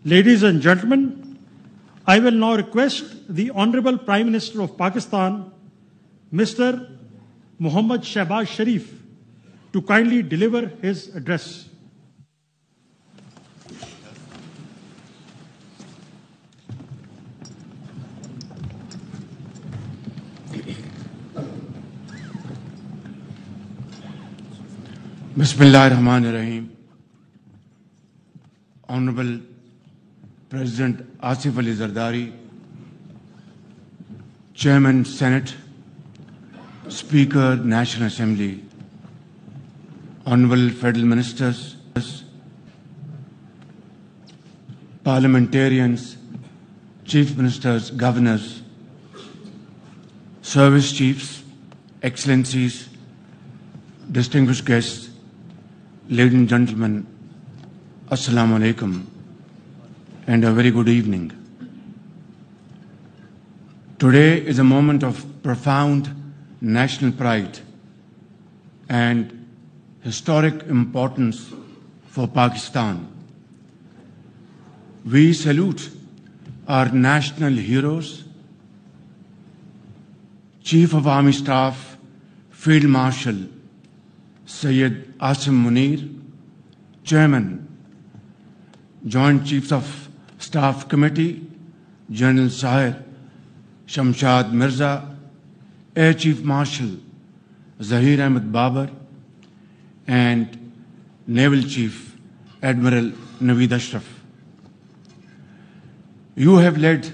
Ladies and gentlemen, I will now request the Honorable Prime Minister of Pakistan, Mr. Muhammad Shehbaz Sharif, to kindly deliver his address. Bismillahirrahmanirrahim. Honorable President Asif Ali Zardari, Chairman Senate, Speaker National Assembly, Honorable Federal Ministers, Parliamentarians, Chief Ministers, Governors, Service Chiefs, Excellencies, distinguished guests, ladies and gentlemen, Assalamu alaikum and a very good evening. Today is a moment of profound national pride and historic importance for Pakistan. We salute our national heroes, Chief of Army Staff, Field Marshal Syed Asim Munir, Chairman, Joint Chiefs of Staff Committee, General Sahir Shamshad Mirza, Air Chief Marshal Zahir Ahmed Babar, and Naval Chief Admiral Naveed Ashraf. You have led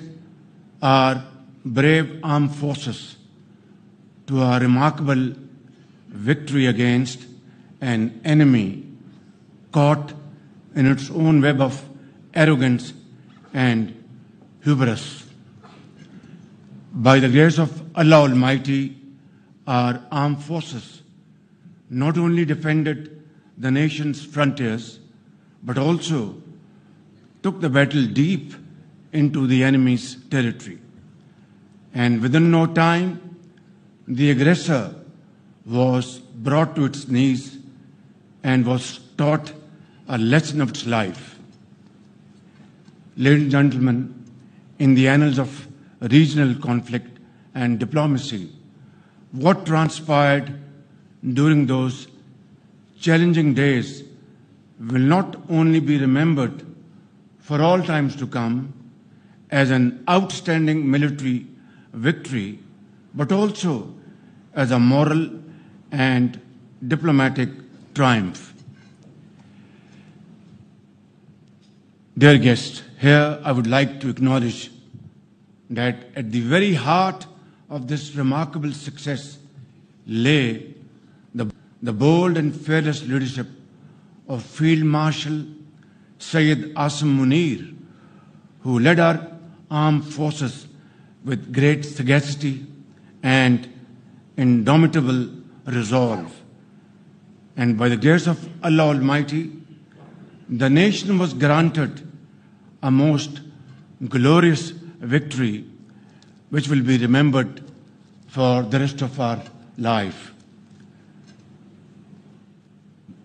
our brave armed forces to a remarkable victory against an enemy caught in its own web of arrogance and hubris. By the grace of Allah Almighty, our armed forces not only defended the nation's frontiers, but also took the battle deep into the enemy's territory. And within no time, the aggressor was brought to its knees and was taught a lesson of its life. Ladies and gentlemen, in the annals of regional conflict and diplomacy, what transpired during those challenging days will not only be remembered for all times to come as an outstanding military victory, but also as a moral and diplomatic triumph. Dear guests, here I would like to acknowledge that at the very heart of this remarkable success lay the bold and fearless leadership of Field Marshal Syed Asim Munir, who led our armed forces with great sagacity and indomitable resolve. And by the grace of Allah Almighty, the nation was granted a most glorious victory which will be remembered for the rest of our life.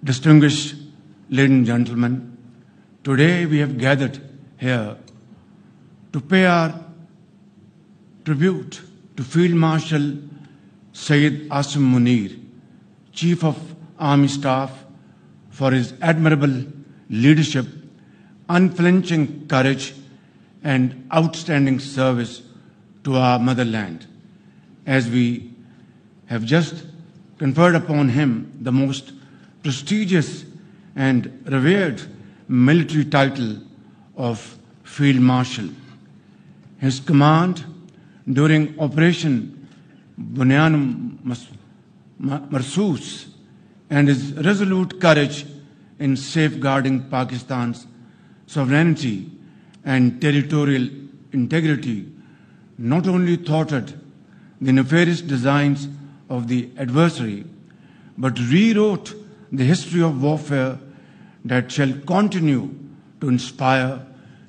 Distinguished ladies and gentlemen, today we have gathered here to pay our tribute to Field Marshal Syed Asim Munir, Chief of Army Staff, for his admirable leadership, unflinching courage, and outstanding service to our motherland. As we have just conferred upon him the most prestigious and revered military title of Field Marshal. His command during Operation Bunyan Marsus and his resolute courage in safeguarding Pakistan's sovereignty and territorial integrity not only thwarted the nefarious designs of the adversary, but rewrote the history of warfare that shall continue to inspire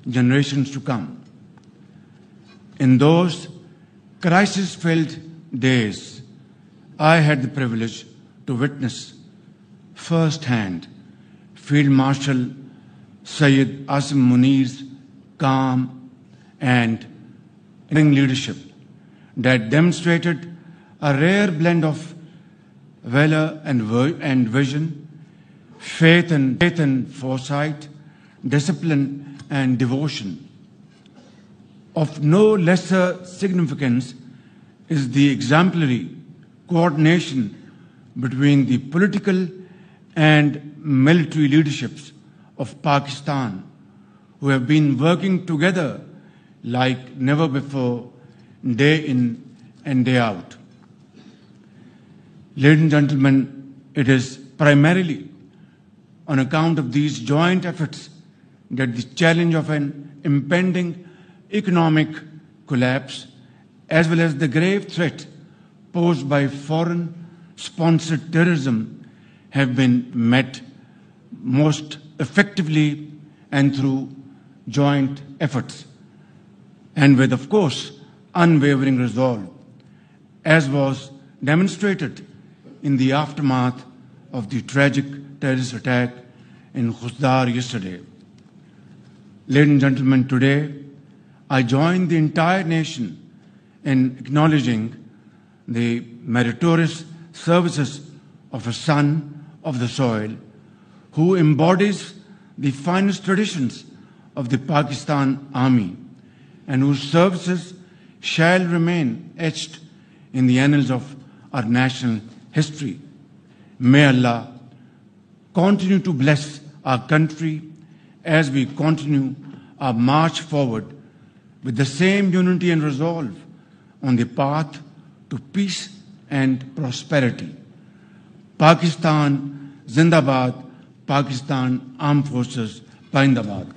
generations to come. In those crisis-filled days, I had the privilege to witness firsthand Field Marshal Syed Asim Munir's calm, and leadership that demonstrated a rare blend of valor and vision, faith and foresight, discipline and devotion. Of no lesser significance is the exemplary coordination between the political and military leaderships of Pakistan, who have been working together like never before, day in and day out. Ladies and gentlemen, it is primarily on account of these joint efforts that the challenge of an impending economic collapse, as well as the grave threat posed by foreign-sponsored terrorism, have been met most effectively and through joint efforts, and with, of course, unwavering resolve, as was demonstrated in the aftermath of the tragic terrorist attack in Khusdar yesterday. Ladies and gentlemen, today I join the entire nation in acknowledging the meritorious services of a son of the soil who embodies the finest traditions of the Pakistan Army and whose services shall remain etched in the annals of our national history. May Allah continue to bless our country as we continue our march forward with the same unity and resolve on the path to peace and prosperity. Pakistan Zindabad, Pakistan Armed Forces Zindabad.